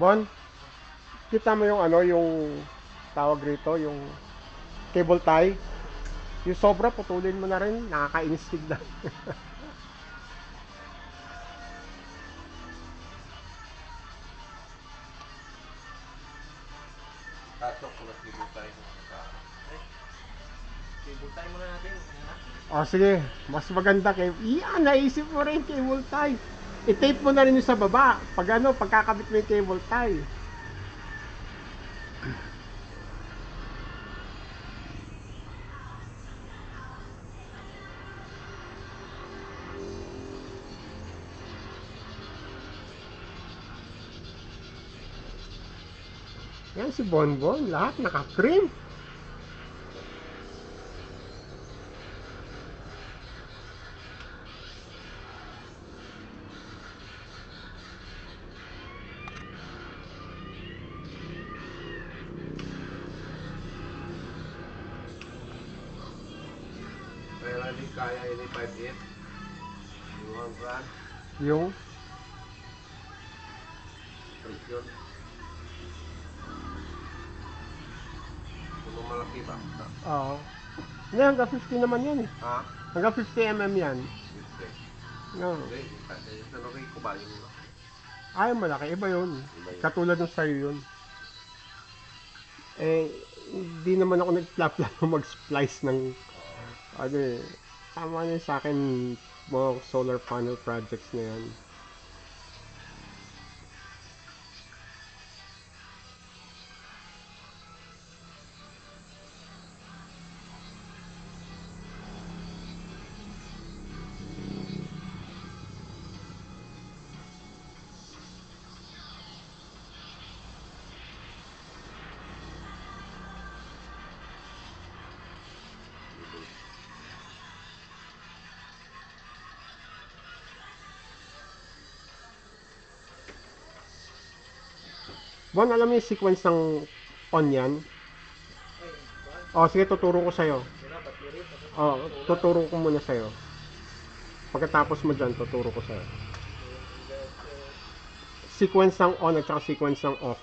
Bon, kita mo yung ano, yung tawag rito, yung cable tie. Yung sobra, putulin mo na rin. Nakakainis tignan. Tatok ko na cable tayo. Cable tayo muna natin. O sige, mas maganda kay... Iyan, naisip mo rin cable tie. I-tape mo na rin yung sa baba. Pag ano, pagkakabit mo yung cable tie. Yan si Bonbon, lahat naka-cream. Kaya hindi kaya ini 5'8". Yung run, Yung, presyon. Yung malaki ba? oo. Hindi, hanggang 50 naman yan eh. Ha? Hanggang 50 mm yan. Hindi. No. Hindi. Tanongin ko ba yung Ay, malaki. Iba yun. Iba yun. Katulad ng sa'yo yun. Eh, hindi naman ako nagplano mag-splice ng, ano eh, tama na yun sa akin, mga solar panel projects na yan. Bon, alam mo yung sequence ng on yan? O, sige, tuturo ko sa'yo. O, tuturo ko muna sa'yo. Pagkatapos mo dyan, tuturo ko sa'yo. Sequence ng on at saka sequence ng off.